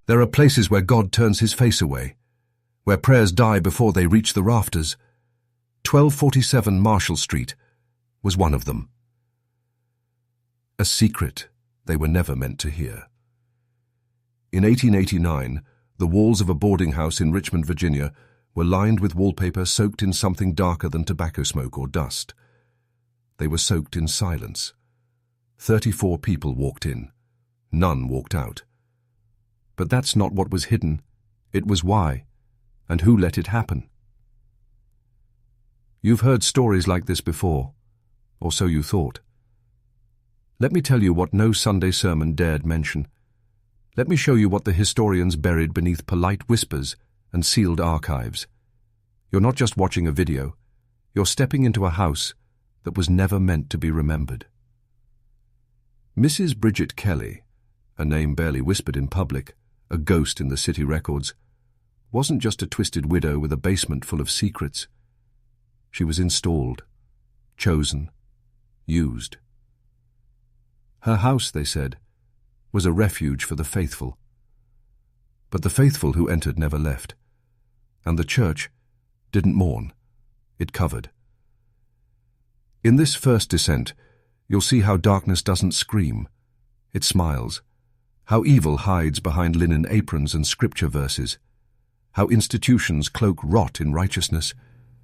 There are places where God turns his face away, where prayers die before they reach the rafters. 1247 Marshall Street was one of them. A secret they were never meant to hear. In 1889, the walls of a boarding house in Richmond, Virginia, were lined with wallpaper soaked in something darker than tobacco smoke or dust. They were soaked in silence. 34 people walked in. None walked out. But that's not what was hidden. It was why, and who let it happen. You've heard stories like this before, or so you thought. Let me tell you what no Sunday sermon dared mention. Let me show you what the historians buried beneath polite whispers and sealed archives. You're not just watching a video, you're stepping into a house that was never meant to be remembered. Mrs. Bridget Kelly, a name barely whispered in public, a ghost in the city records, wasn't just a twisted widow with a basement full of secrets. She was installed, chosen, used. Her house, they said, was a refuge for the faithful. But the faithful who entered never left, and the church didn't mourn, it covered. In this first descent, you'll see how darkness doesn't scream, it smiles, how evil hides behind linen aprons and scripture verses, how institutions cloak rot in righteousness,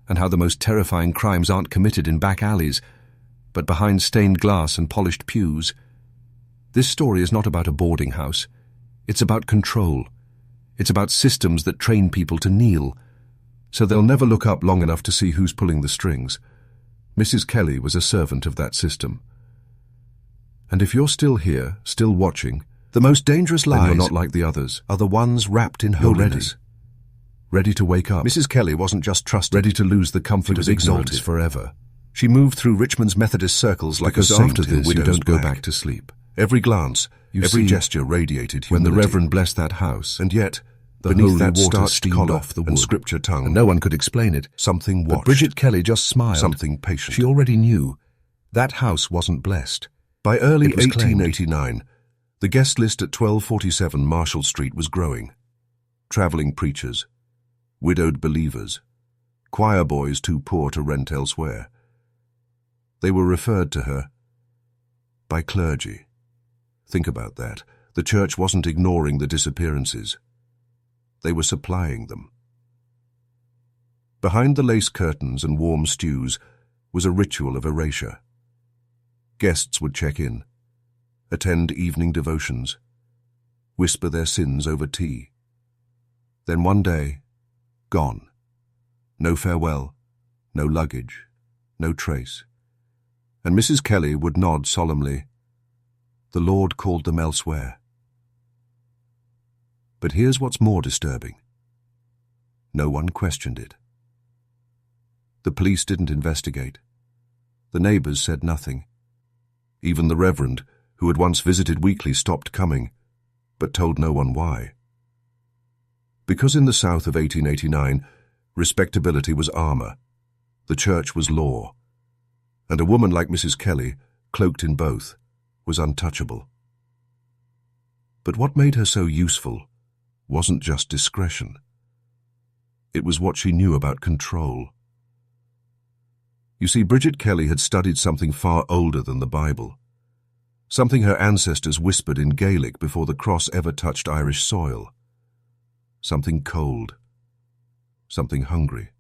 and how the most terrifying crimes aren't committed in back alleys, but behind stained glass and polished pews. This story is not about a boarding house. It's about control. It's about systems that train people to kneel, so they'll never look up long enough to see who's pulling the strings. Mrs. Kelly was a servant of that system. And if you're still here, still watching, the most dangerous lies, then you're not like the others, are the ones wrapped in holiness. Ready to wake up. Mrs. Kelly wasn't just trusted, ready to lose the comfort of ignorance forever. She moved through Richmond's Methodist circles like a saint. After this, you don't go back to sleep. Every glance, every gesture radiated humility. When the Reverend blessed that house, and yet, beneath that starched collar off the wood, and scripture tongue, and no one could explain it. Something watched. But Bridget Kelly just smiled. Something patient. She already knew that house wasn't blessed. By early 1889, the guest list at 1247 Marshall Street was growing. Traveling preachers, widowed believers, choir boys too poor to rent elsewhere. They were referred to her by clergy. Think about that. The church wasn't ignoring the disappearances. They were supplying them. Behind the lace curtains and warm stews was a ritual of erasure. Guests would check in, attend evening devotions, whisper their sins over tea. Then one day, gone. No farewell, no luggage, no trace. And Mrs. Kelly would nod solemnly, "The Lord called them elsewhere." But here's what's more disturbing. No one questioned it. The police didn't investigate. The neighbors said nothing. Even the Reverend, who had once visited weekly, stopped coming, but told no one why. Because in the South of 1889, respectability was armor, the church was law, and a woman like Mrs. Kelly, cloaked in both, was untouchable. But what made her so useful wasn't just discretion. It was what she knew about control. You see, Bridget Kelly had studied something far older than the Bible, something her ancestors whispered in Gaelic before the cross ever touched Irish soil. Something cold, something hungry.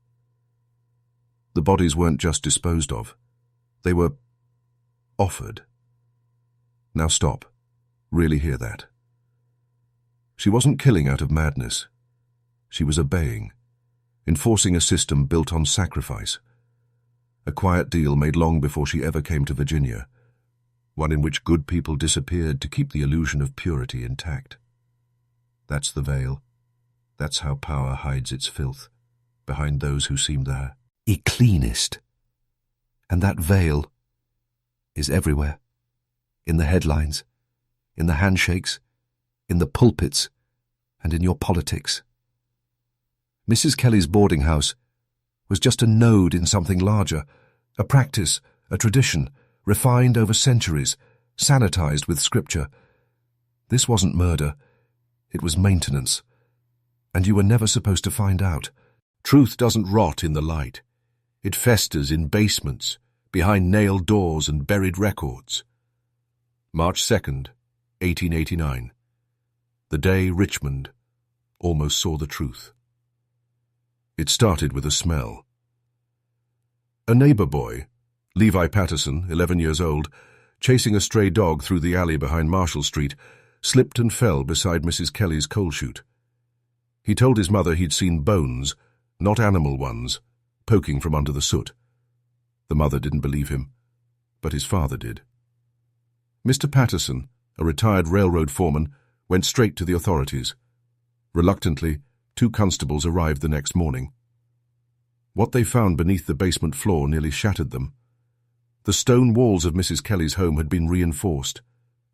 The bodies weren't just disposed of, they were offered. Now stop. Really hear that. She wasn't killing out of madness. She was obeying, enforcing a system built on sacrifice. A quiet deal made long before she ever came to Virginia, one in which good people disappeared to keep the illusion of purity intact. That's the veil. That's how power hides its filth, behind those who seem their cleanest. And that veil is everywhere. In the headlines, in the handshakes, in the pulpits, and in your politics. Mrs. Kelly's boarding house was just a node in something larger, a practice, a tradition, refined over centuries, sanitized with scripture. This wasn't murder. It was maintenance. And you were never supposed to find out. Truth doesn't rot in the light. It festers in basements, behind nailed doors and buried records. March 2nd, 1889. The day Richmond almost saw the truth. It started with a smell. A neighbor boy, Levi Patterson, 11 years old, chasing a stray dog through the alley behind Marshall Street, slipped and fell beside Mrs. Kelly's coal chute. He told his mother he'd seen bones, not animal ones, poking from under the soot. The mother didn't believe him, but his father did. Mr. Patterson, a retired railroad foreman, went straight to the authorities. Reluctantly, 2 constables arrived the next morning. What they found beneath the basement floor nearly shattered them. The stone walls of Mrs. Kelly's home had been reinforced,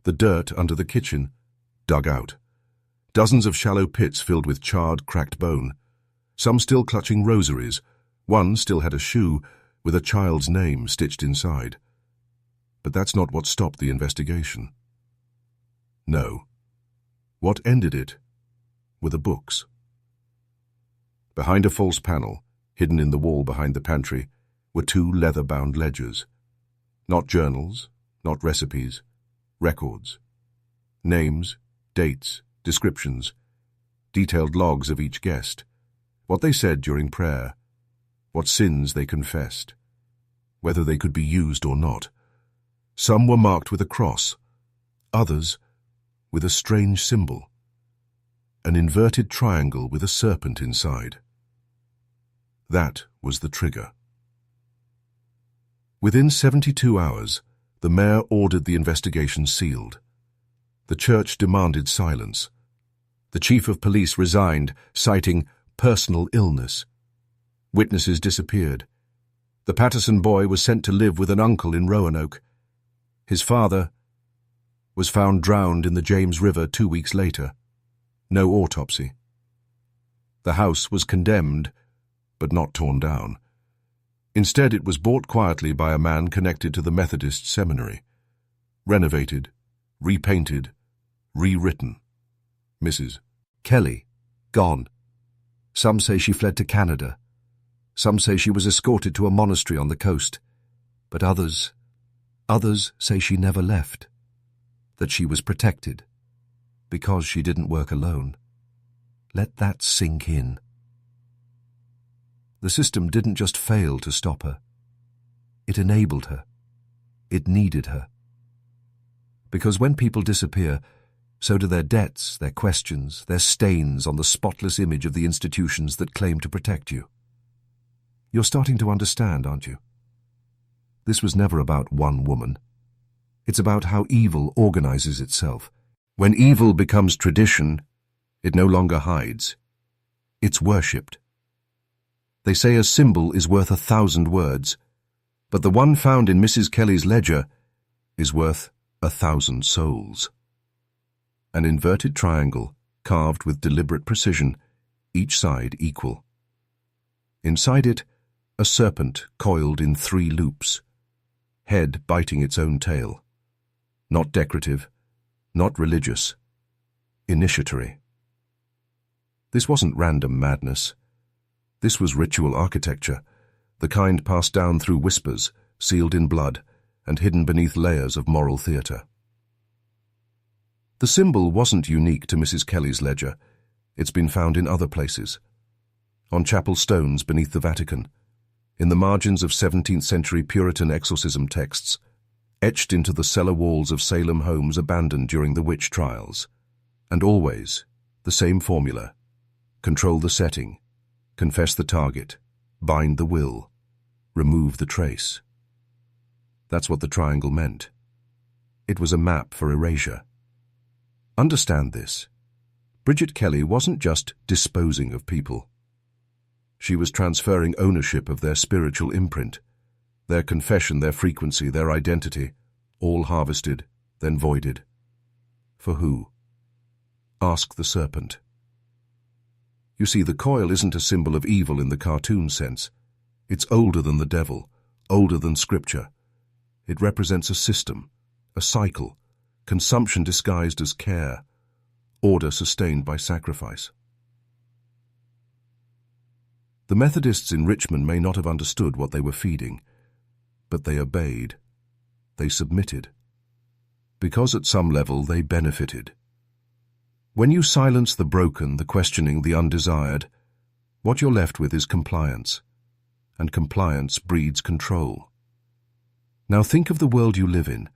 the dirt under the kitchen dug out. Dozens of shallow pits filled with charred, cracked bone, some still clutching rosaries. One still had a shoe with a child's name stitched inside. But that's not what stopped the investigation. No. What ended it were the books. Behind a false panel, hidden in the wall behind the pantry, were 2 leather-bound ledgers. Not journals, not recipes, records. Names, dates, descriptions, detailed logs of each guest, what they said during prayer, what sins they confessed, whether they could be used or not. Some were marked with a cross, others with a strange symbol, an inverted triangle with a serpent inside. That was the trigger. Within 72 hours, the mayor ordered the investigation sealed. The church demanded silence. The chief of police resigned, citing personal illness. Witnesses disappeared. The Patterson boy was sent to live with an uncle in Roanoke. His father was found drowned in the James River 2 weeks later. No autopsy. The house was condemned, but not torn down. Instead, it was bought quietly by a man connected to the Methodist seminary. Renovated, repainted, rewritten. Mrs. Kelly, gone. Some say she fled to Canada. Some say she was escorted to a monastery on the coast. But others say she never left. That she was protected. Because she didn't work alone. Let that sink in. The system didn't just fail to stop her. It enabled her. It needed her. Because when people disappear, so do their debts, their questions, their stains on the spotless image of the institutions that claim to protect you. You're starting to understand, aren't you? This was never about one woman. It's about how evil organizes itself. When evil becomes tradition, it no longer hides. It's worshipped. They say a symbol is worth 1,000 words, but the one found in Mrs. Kelly's ledger is worth 1,000 souls. An inverted triangle, carved with deliberate precision, each side equal. Inside it, a serpent coiled in 3 loops, head biting its own tail. Not decorative, not religious, initiatory. This wasn't random madness. This was ritual architecture, the kind passed down through whispers, sealed in blood, and hidden beneath layers of moral theatre. The symbol wasn't unique to Mrs. Kelly's ledger. It's been found in other places. On chapel stones beneath the Vatican, in the margins of 17th-century Puritan exorcism texts, etched into the cellar walls of Salem homes abandoned during the witch trials. And always, the same formula: control the setting, confess the target, bind the will, remove the trace. That's what the triangle meant. It was a map for erasure. Understand this. Bridget Kelly wasn't just disposing of people. She was transferring ownership of their spiritual imprint, their confession, their frequency, their identity, all harvested, then voided. For who? Ask the serpent. You see, the coil isn't a symbol of evil in the cartoon sense. It's older than the devil, older than scripture. It represents a system, a cycle, consumption disguised as care, order sustained by sacrifice. The Methodists in Richmond may not have understood what they were feeding, but they obeyed. They submitted. Because at some level they benefited. When you silence the broken, the questioning, the undesired, what you're left with is compliance, and compliance breeds control. Now think of the world you live in.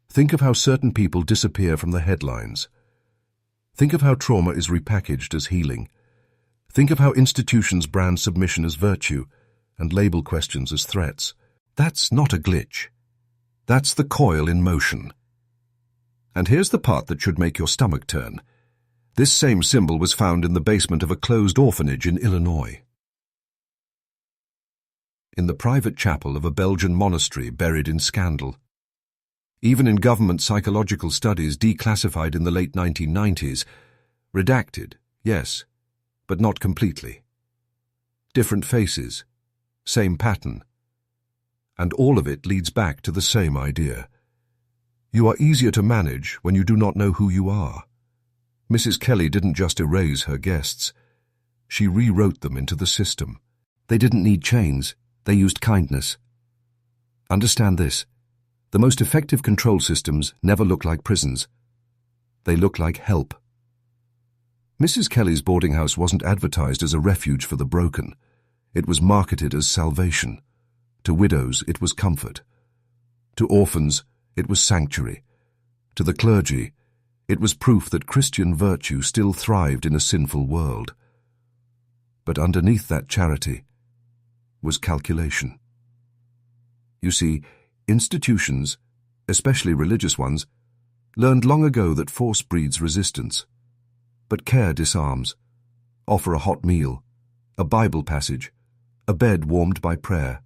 Think of how certain people disappear from the headlines. Think of how trauma is repackaged as healing. Think of how institutions brand submission as virtue and label questions as threats. That's not a glitch. That's the coil in motion. And here's the part that should make your stomach turn. This same symbol was found in the basement of a closed orphanage in Illinois. In the private chapel of a Belgian monastery buried in scandal. Even in government psychological studies declassified in the late 1990s, redacted, yes, but not completely. Different faces, same pattern. And all of it leads back to the same idea. You are easier to manage when you do not know who you are. Mrs. Kelly didn't just erase her guests. She rewrote them into the system. They didn't need chains. They used kindness. Understand this. The most effective control systems never look like prisons. They look like help. Mrs. Kelly's boarding house wasn't advertised as a refuge for the broken. It was marketed as salvation. To widows, it was comfort. To orphans, it was sanctuary. To the clergy, it was proof that Christian virtue still thrived in a sinful world. But underneath that charity was calculation. You see, institutions, especially religious ones, learned long ago that force breeds resistance. But care disarms. Offer a hot meal, a Bible passage, a bed warmed by prayer,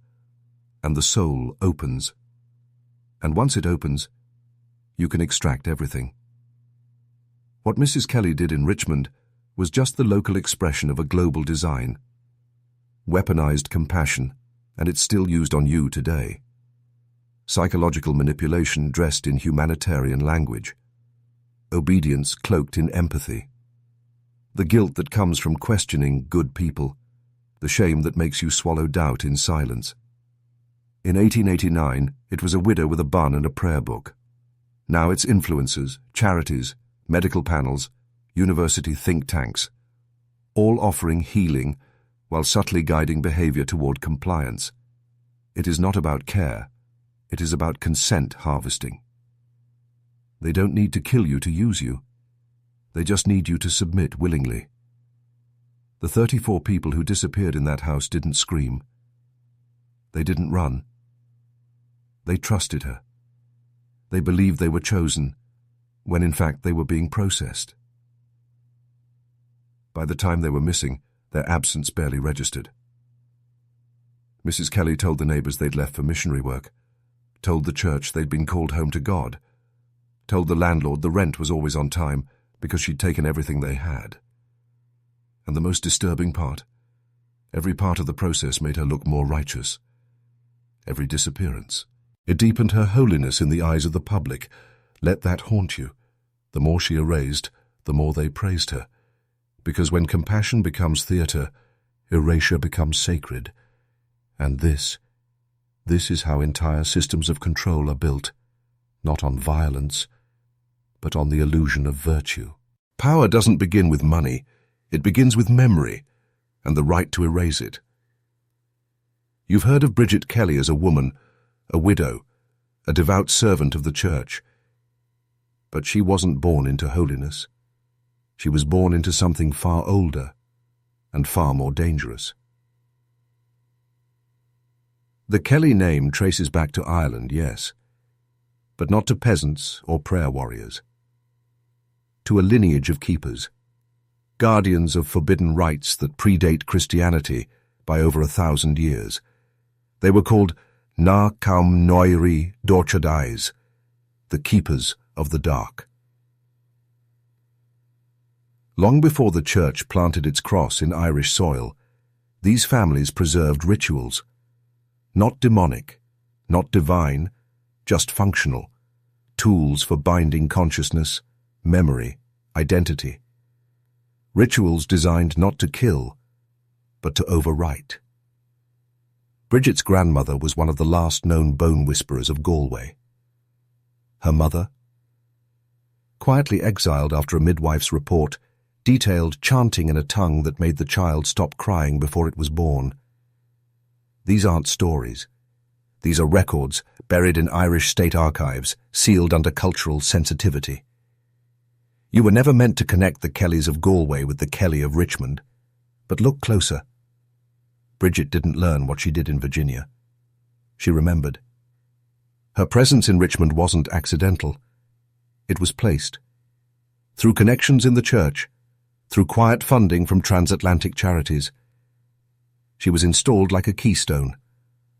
and the soul opens. And once it opens, you can extract everything. What Mrs. Kelly did in Richmond was just the local expression of a global design. Weaponized compassion, and it's still used on you today. Psychological manipulation dressed in humanitarian language. Obedience cloaked in empathy. The guilt that comes from questioning good people. The shame that makes you swallow doubt in silence. In 1889, it was a widow with a bun and a prayer book. Now it's influencers, charities, medical panels, university think tanks, all offering healing while subtly guiding behavior toward compliance. It is not about care. It is about consent harvesting. They don't need to kill you to use you. They just need you to submit willingly. The 34 people who disappeared in that house didn't scream. They didn't run. They trusted her. They believed they were chosen, when in fact they were being processed. By the time they were missing, their absence barely registered. Mrs. Kelly told the neighbors they'd left for missionary work, told the church they'd been called home to God, told the landlord the rent was always on time because she'd taken everything they had. And the most disturbing part, every part of the process made her look more righteous. Every disappearance. It deepened her holiness in the eyes of the public. Let that haunt you. The more she erased, the more they praised her. Because when compassion becomes theater, erasure becomes sacred. And this is how entire systems of control are built, not on violence, but on the illusion of virtue. Power doesn't begin with money. It begins with memory and the right to erase it. You've heard of Bridget Kelly as a woman, a widow, a devout servant of the church. But she wasn't born into holiness. She was born into something far older and far more dangerous. The Kelly name traces back to Ireland, yes, but not to peasants or prayer warriors. To a lineage of keepers, guardians of forbidden rites that predate Christianity by over 1,000 years. They were called Na Caum Noiri Dorchadais, the keepers of the dark. Long before the church planted its cross in Irish soil, these families preserved rituals. Not demonic, not divine, just functional, tools for binding consciousness, memory, identity. Rituals designed not to kill, but to overwrite. Bridget's grandmother was one of the last known bone whisperers of Galway. Her mother, quietly exiled after a midwife's report, detailed chanting in a tongue that made the child stop crying before it was born. These aren't stories. These are records buried in Irish state archives, sealed under cultural sensitivity. You were never meant to connect the Kellys of Galway with the Kelly of Richmond. But look closer. Bridget didn't learn what she did in Virginia. She remembered. Her presence in Richmond wasn't accidental. It was placed. Through connections in the church, through quiet funding from transatlantic charities. She was installed like a keystone,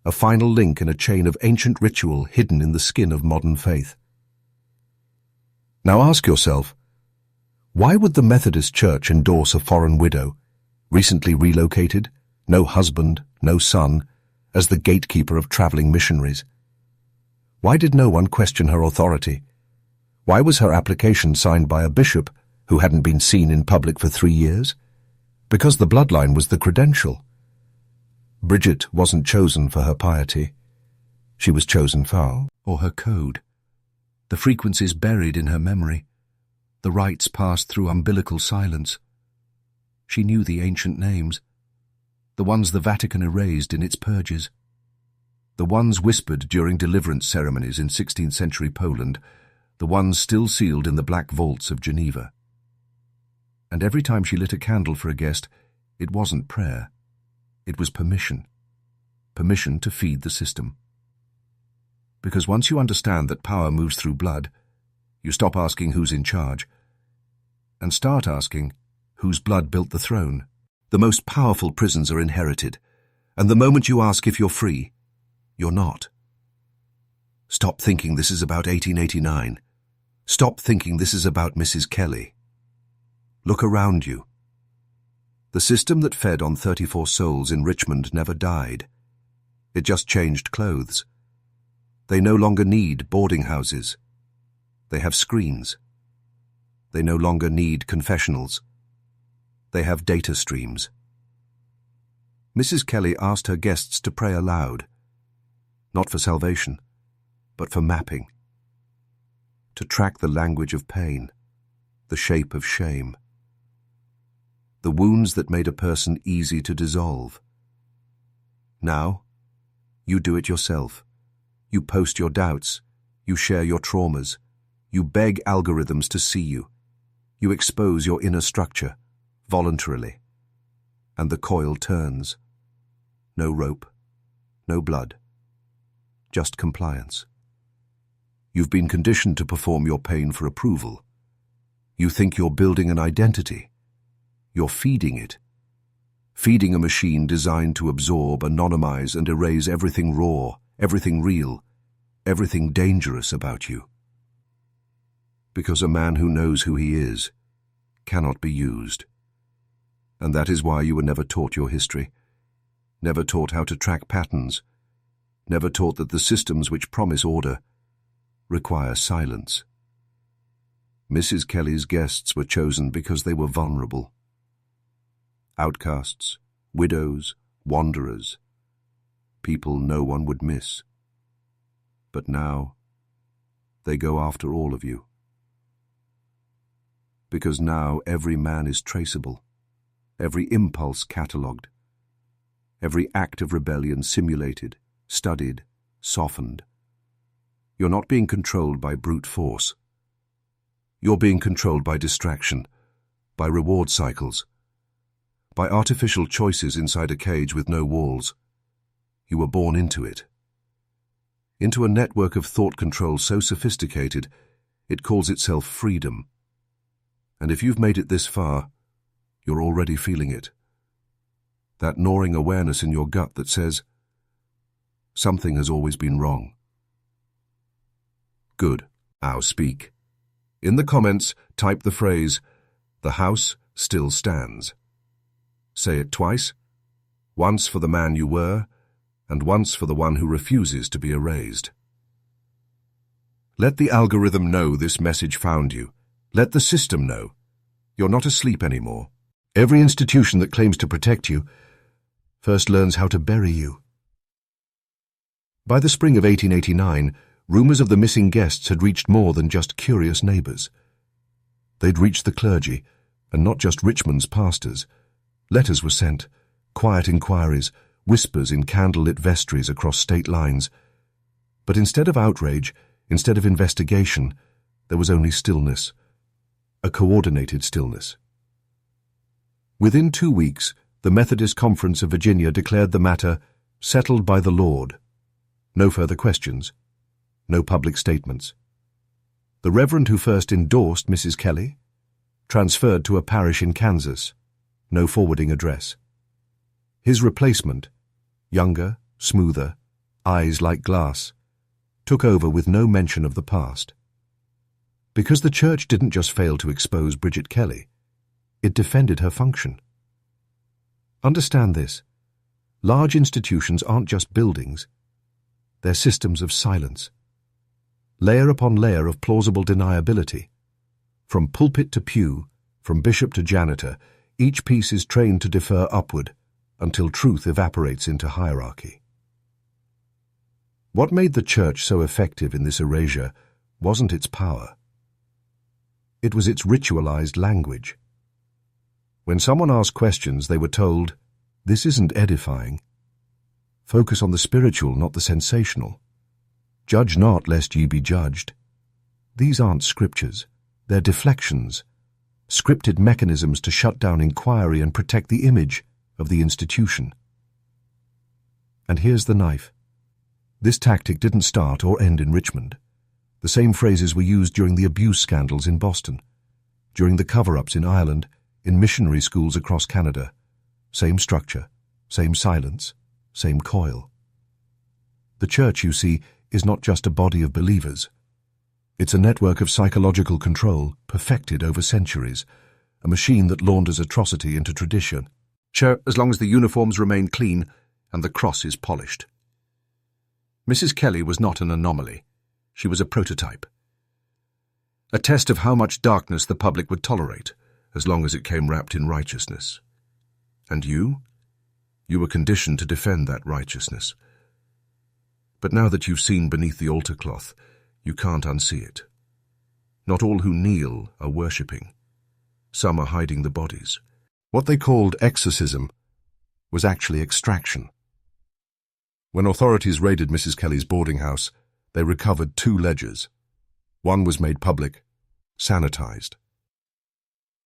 a final link in a chain of ancient ritual hidden in the skin of modern faith. Now ask yourself, why would the Methodist Church endorse a foreign widow, recently relocated, no husband, no son, as the gatekeeper of traveling missionaries? Why did no one question her authority? Why was her application signed by a bishop who hadn't been seen in public for 3 years? Because the bloodline was the credential. Bridget wasn't chosen for her piety. She was chosen for her code. The frequencies buried in her memory. The rites passed through umbilical silence. She knew the ancient names, the ones the Vatican erased in its purges, the ones whispered during deliverance ceremonies in 16th century Poland, the ones still sealed in the black vaults of Geneva. And every time she lit a candle for a guest, it wasn't prayer. It was permission. Permission to feed the system. Because once you understand that power moves through blood, you stop asking who's in charge, and start asking whose blood built the throne. The most powerful prisons are inherited, and the moment you ask if you're free, you're not. Stop thinking this is about 1889. Stop thinking this is about Mrs. Kelly. Look around you. The system that fed on 34 souls in Richmond never died. It just changed clothes. They no longer need boarding houses. They have screens. They no longer need confessionals. They have data streams. Mrs. Kelly asked her guests to pray aloud, not for salvation, but for mapping, to track the language of pain, the shape of shame, the wounds that made a person easy to dissolve. Now, you do it yourself. You post your doubts. You share your traumas. You beg algorithms to see you. You expose your inner structure, voluntarily. And the coil turns. No rope, no blood, just compliance. You've been conditioned to perform your pain for approval. You think you're building an identity. You're feeding it. Feeding a machine designed to absorb, anonymize, and erase everything raw, everything real, everything dangerous about you. Because a man who knows who he is cannot be used. And that is why you were never taught your history, never taught how to track patterns, never taught that the systems which promise order require silence. Mrs. Kelly's guests were chosen because they were vulnerable. Outcasts, widows, wanderers, people no one would miss. But now, they go after all of you. Because now every man is traceable, every impulse catalogued, every act of rebellion simulated, studied, softened. You're not being controlled by brute force. You're being controlled by distraction, by reward cycles, by artificial choices inside a cage with no walls. You were born into it. Into a network of thought control so sophisticated, it calls itself freedom. And if you've made it this far, you're already feeling it. That gnawing awareness in your gut that says, something has always been wrong. Good. Now speak. In the comments, type the phrase, "The house still stands." Say it twice, once for the man you were, and once for the one who refuses to be erased. Let the algorithm know this message found you. Let the system know. You're not asleep anymore. Every institution that claims to protect you first learns how to bury you. By the spring of 1889, rumours of the missing guests had reached more than just curious neighbours. They'd reached the clergy, and not just Richmond's pastors. Letters were sent, quiet inquiries, whispers in candlelit vestries across state lines. But instead of outrage, instead of investigation, there was only stillness, a coordinated stillness. Within 2 weeks, the Methodist Conference of Virginia declared the matter settled by the Lord. No further questions, no public statements. The reverend who first endorsed Mrs. Kelly transferred to a parish in Kansas, no forwarding address. His replacement, younger, smoother, eyes like glass, took over with no mention of the past. Because the church didn't just fail to expose Bridget Kelly, it defended her function. Understand this. Large institutions aren't just buildings. They're systems of silence. Layer upon layer of plausible deniability. From pulpit to pew, from bishop to janitor, each piece is trained to defer upward until truth evaporates into hierarchy. What made the church so effective in this erasure wasn't its power. It was its ritualized language. When someone asked questions, they were told, "This isn't edifying. Focus on the spiritual, not the sensational. Judge not, lest ye be judged." These aren't scriptures. They're deflections, scripted mechanisms to shut down inquiry and protect the image of the institution. And here's the knife. This tactic didn't start or end in Richmond. The same phrases were used during the abuse scandals in Boston, during the cover-ups in Ireland, in missionary schools across Canada. Same structure, same silence, same coil. The church, you see, is not just a body of believers. It's a network of psychological control perfected over centuries, a machine that launders atrocity into tradition. Sure, as long as the uniforms remain clean and the cross is polished. Mrs. Kelly was not an anomaly. She was a prototype. A test of how much darkness the public would tolerate, as long as it came wrapped in righteousness. And you? You were conditioned to defend that righteousness. But now that you've seen beneath the altar cloth, you can't unsee it. Not all who kneel are worshipping. Some are hiding the bodies. What they called exorcism was actually extraction. When authorities raided Mrs. Kelly's boarding house, they recovered 2 ledgers. One was made public, sanitized.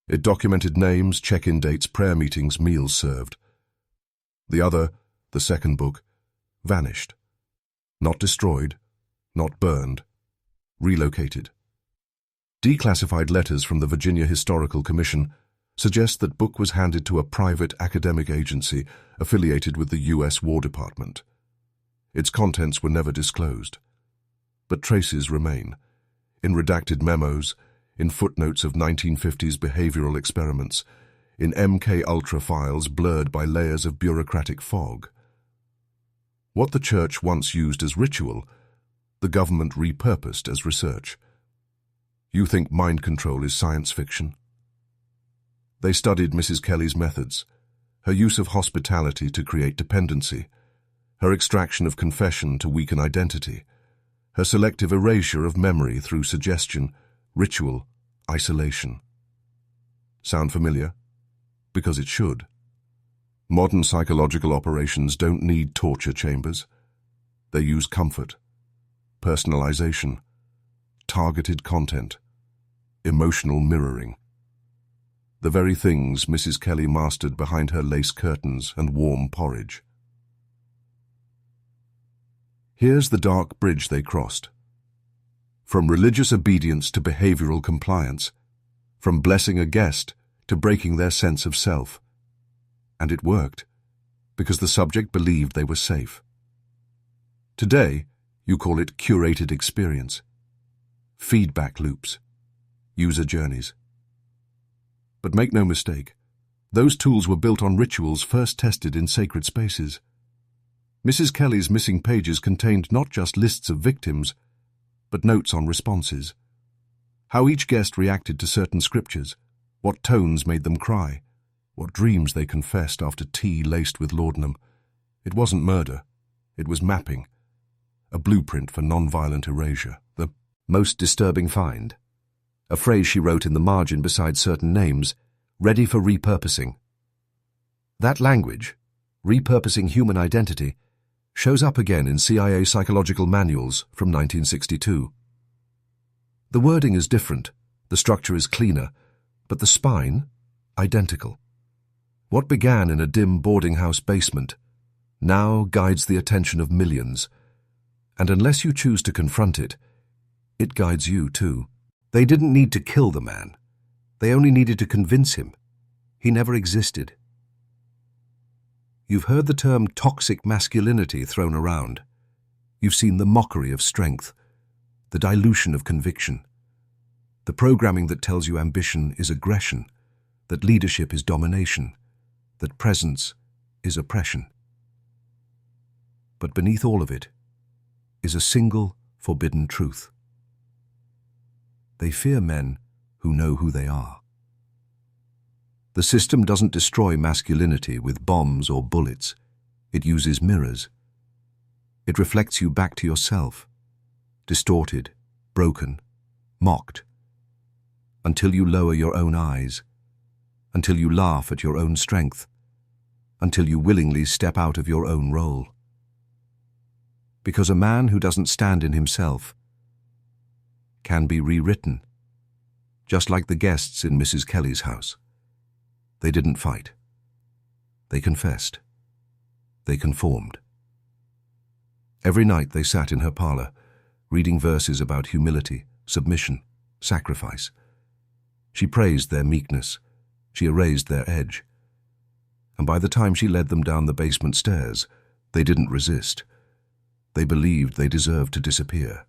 It documented names, check-in dates, prayer meetings, meals served. The other, the second book, vanished. Not destroyed, not burned, relocated. Declassified letters from the Virginia Historical Commission suggest that book was handed to a private academic agency affiliated with the U.S. War Department. Its contents were never disclosed, but traces remain, in redacted memos, in footnotes of 1950s behavioral experiments, in MK Ultra files blurred by layers of bureaucratic fog. What the church once used as ritual, the government repurposed as research. You think mind control is science fiction? They studied Mrs. Kelly's methods, her use of hospitality to create dependency, her extraction of confession to weaken identity, her selective erasure of memory through suggestion, ritual, isolation. Sound familiar? Because it should. Modern psychological operations don't need torture chambers. They use comfort, personalization, targeted content, emotional mirroring. The very things Mrs. Kelly mastered behind her lace curtains and warm porridge. Here's the dark bridge they crossed. From religious obedience to behavioral compliance, from blessing a guest to breaking their sense of self. And it worked, because the subject believed they were safe. Today, you call it curated experience, feedback loops, user journeys. But make no mistake, those tools were built on rituals first tested in sacred spaces. Mrs. Kelly's missing pages contained not just lists of victims, but notes on responses. How each guest reacted to certain scriptures, What tones made them cry? What dreams they confessed after tea laced with laudanum? It wasn't murder. It was mapping. A blueprint for non-violent erasure. The most disturbing find. A phrase she wrote in the margin beside certain names, ready for repurposing. That language, repurposing human identity, shows up again in CIA psychological manuals from 1962. The wording is different, the structure is cleaner, but the spine, identical. What began in a dim boarding house basement now guides the attention of millions, and unless you choose to confront it, it guides you too. They didn't need to kill the man. They only needed to convince him. He never existed. You've heard the term toxic masculinity thrown around. You've seen the mockery of strength, the dilution of conviction, the programming that tells you ambition is aggression, that leadership is domination, that presence is oppression. But beneath all of it is a single forbidden truth. They fear men who know who they are. The system doesn't destroy masculinity with bombs or bullets. It uses mirrors. It reflects you back to yourself, distorted, broken, mocked, until you lower your own eyes, until you laugh at your own strength, until you willingly step out of your own role. Because a man who doesn't stand in himself can be rewritten, just like the guests in Mrs. Kelly's house. They didn't fight. They confessed. They conformed. Every night they sat in her parlor, reading verses about humility, submission, sacrifice. She praised their meekness. She erased their edge. And by the time she led them down the basement stairs, they didn't resist. They believed they deserved to disappear.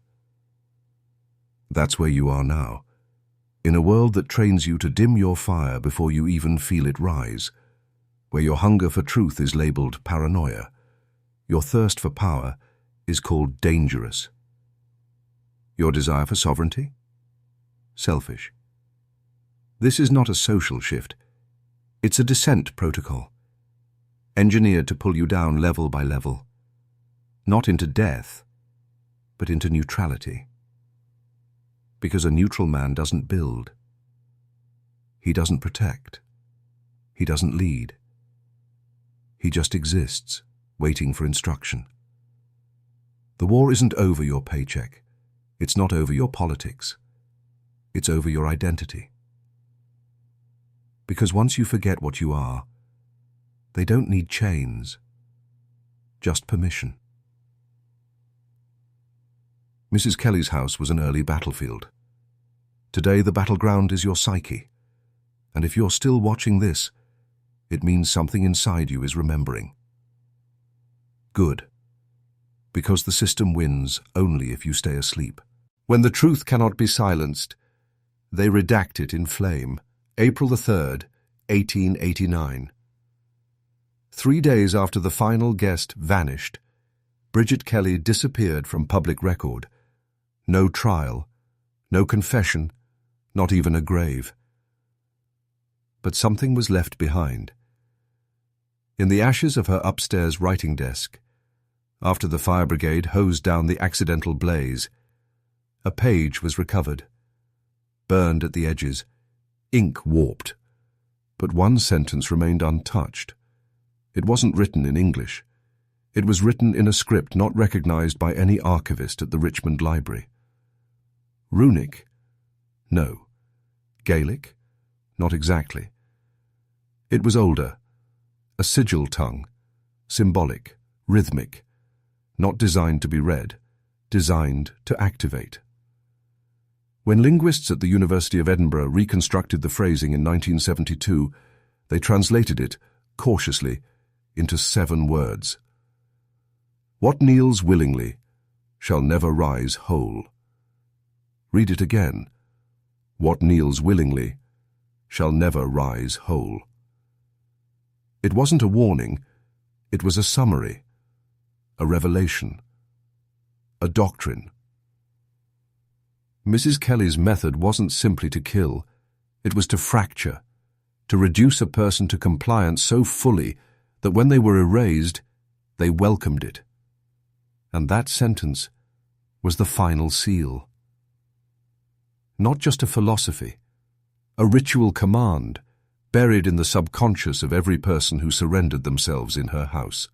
That's where you are now, in a world that trains you to dim your fire before you even feel it rise, where your hunger for truth is labeled paranoia, your thirst for power is called dangerous. Your desire for sovereignty? Selfish. This is not a social shift. It's a descent protocol, engineered to pull you down level by level, not into death, but into neutrality. Because a neutral man doesn't build. He doesn't protect. He doesn't lead. He just exists, waiting for instruction. The war isn't over your paycheck. It's not over your politics. It's over your identity. Because once you forget what you are, they don't need chains, just permission. Mrs. Kelly's house was an early battlefield. Today the battleground is your psyche, and if you're still watching this, it means something inside you is remembering. Good, because the system wins only if you stay asleep. When the truth cannot be silenced, they redact it in flame. April the 3rd, 1889. 3 days after the final guest vanished, Bridget Kelly disappeared from public record. No trial, no confession, not even a grave. But something was left behind. In the ashes of her upstairs writing desk, after the fire brigade hosed down the accidental blaze, a page was recovered, burned at the edges, ink warped, but one sentence remained untouched. It wasn't written in English. It was written in a script not recognized by any archivist at the Richmond Library. Runic? No. Gaelic? Not exactly. It was older, a sigil tongue, symbolic, rhythmic, not designed to be read, designed to activate. When linguists at the University of Edinburgh reconstructed the phrasing in 1972, they translated it, cautiously, into 7 words. What kneels willingly shall never rise whole. Read it again. What kneels willingly shall never rise whole. It wasn't a warning, it was a summary, a revelation, a doctrine. Mrs. Kelly's method wasn't simply to kill, it was to fracture, to reduce a person to compliance so fully that when they were erased, they welcomed it. And that sentence was the final seal. Not just a philosophy, a ritual command buried in the subconscious of every person who surrendered themselves in her house.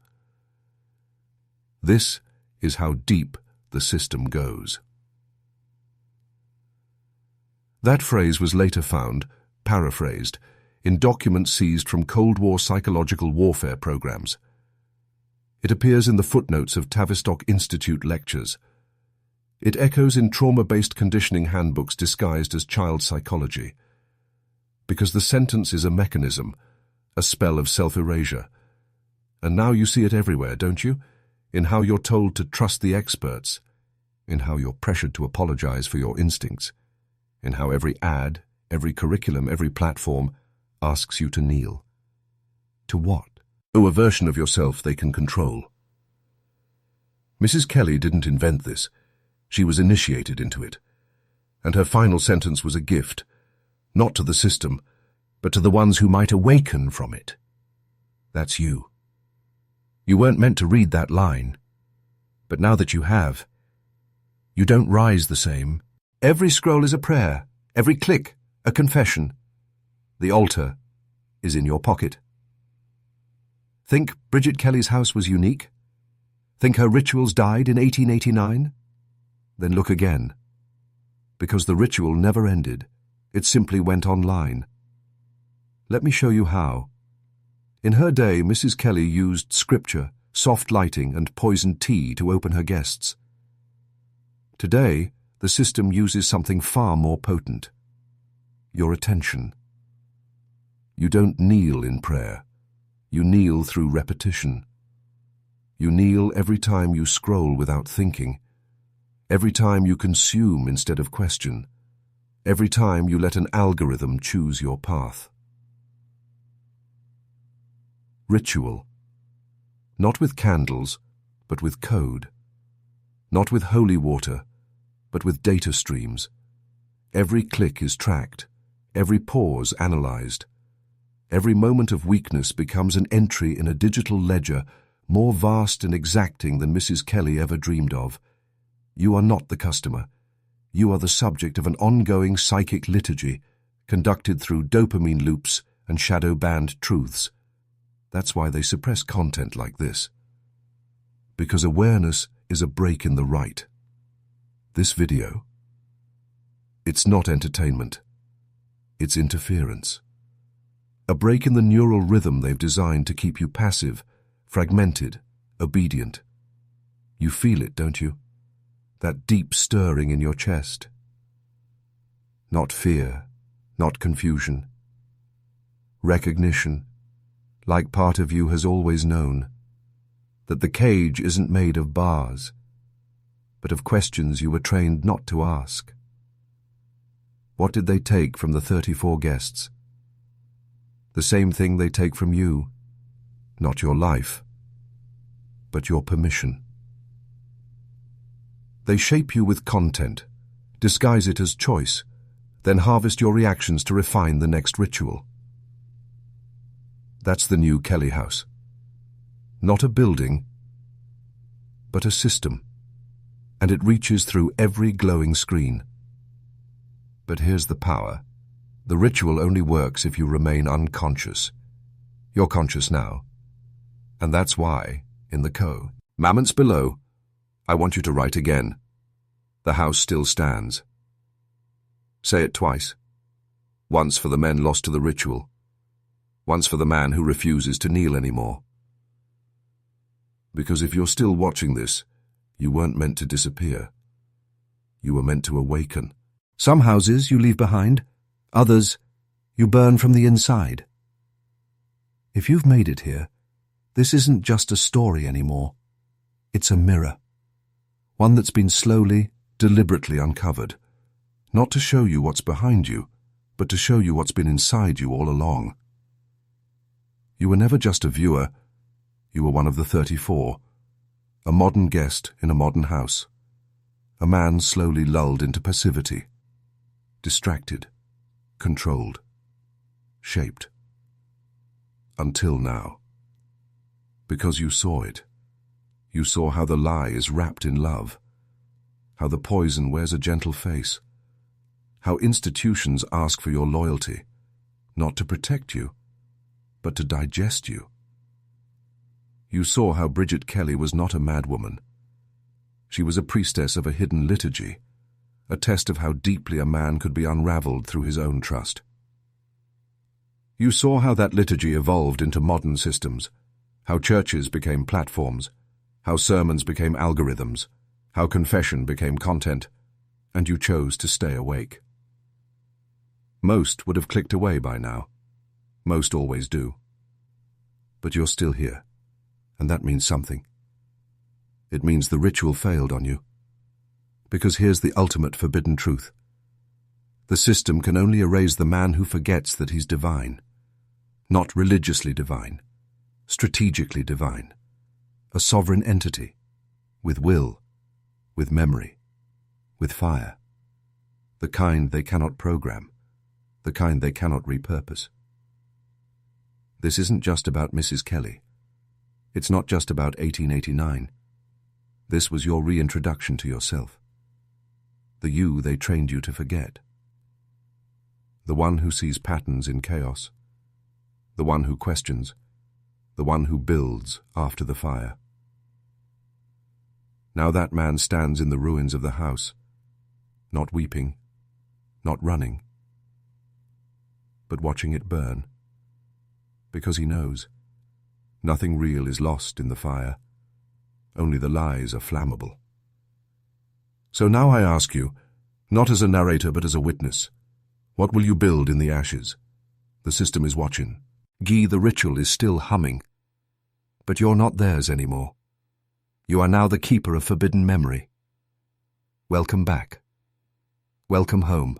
This is how deep the system goes. That phrase was later found, paraphrased, in documents seized from Cold War psychological warfare programs. It appears in the footnotes of Tavistock Institute lectures. It echoes in trauma-based conditioning handbooks disguised as child psychology. Because the sentence is a mechanism, a spell of self-erasure. And now you see it everywhere, don't you? In how you're told to trust the experts, in how you're pressured to apologize for your instincts, in how every ad, every curriculum, every platform asks you to kneel. To what? To a version of yourself they can control. Mrs. Kelly didn't invent this. She was initiated into it. And her final sentence was a gift, not to the system, but to the ones who might awaken from it. That's you. You weren't meant to read that line. But now that you have, you don't rise the same. Every scroll is a prayer, every click a confession. The altar is in your pocket. Think Bridget Kelly's house was unique? Think her rituals died in 1889? Then look again. Because the ritual never ended. It simply went online. Let me show you how. In her day, Mrs. Kelly used scripture, soft lighting, and poisoned tea to open her guests. Today, the system uses something far more potent. Your attention. You don't kneel in prayer. You kneel through repetition. You kneel every time you scroll without thinking, every time you consume instead of question, every time you let an algorithm choose your path. Ritual. Not with candles, but with code. Not with holy water, but with data streams. Every click is tracked, every pause analyzed. Every moment of weakness becomes an entry in a digital ledger more vast and exacting than Mrs. Kelly ever dreamed of. You are not the customer. You are the subject of an ongoing psychic liturgy conducted through dopamine loops and shadow-banned truths. That's why they suppress content like this. Because awareness is a break in the right. This video, it's not entertainment. It's interference. A break in the neural rhythm they've designed to keep you passive, fragmented, obedient. You feel it, don't you? That deep stirring in your chest. Not fear, not confusion. Recognition, like part of you has always known, that the cage isn't made of bars, but of questions you were trained not to ask. What did they take from the 34 guests? The same thing they take from you, not your life, but your permission. They shape you with content, disguise it as choice, then harvest your reactions to refine the next ritual. That's the new Kelly house. Not a building, but a system, and it reaches through every glowing screen. But here's the power. The ritual only works if you remain unconscious. You're conscious now. And that's why, in the comments below, I want you to write again. The house still stands. Say it twice. Once for the men lost to the ritual. Once for the man who refuses to kneel anymore. Because if you're still watching this, you weren't meant to disappear. You were meant to awaken. Some houses you leave behind. Others, you burn from the inside. If you've made it here, this isn't just a story anymore. It's a mirror. One that's been slowly, deliberately uncovered. Not to show you what's behind you, but to show you what's been inside you all along. You were never just a viewer. You were one of the 34. A modern guest in a modern house. A man slowly lulled into passivity. Distracted. Controlled, shaped. Until now. Because you saw it. You saw how the lie is wrapped in love, how the poison wears a gentle face, how institutions ask for your loyalty, not to protect you, but to digest you. You saw how Bridget Kelly was not a madwoman. She was a priestess of a hidden liturgy, a test of how deeply a man could be unraveled through his own trust. You saw how that liturgy evolved into modern systems, how churches became platforms, how sermons became algorithms, how confession became content, and you chose to stay awake. Most would have clicked away by now. Most always do. But you're still here, and that means something. It means the ritual failed on you. Because here's the ultimate forbidden truth. The system can only erase the man who forgets that he's divine. Not religiously divine, strategically divine. A sovereign entity, with will, with memory, with fire. The kind they cannot program, the kind they cannot repurpose. This isn't just about Mrs. Kelly. It's not just about 1889. This was your reintroduction to yourself. The you they trained you to forget. The one who sees patterns in chaos. The one who questions. The one who builds after the fire. Now that man stands in the ruins of the house, not weeping, not running, but watching it burn, because he knows nothing real is lost in the fire, only the lies are flammable. So now I ask you, not as a narrator but as a witness, what will you build in the ashes? The system is watching. Guy, the ritual is still humming, but you're not theirs anymore. You are now the keeper of forbidden memory. Welcome back. Welcome home.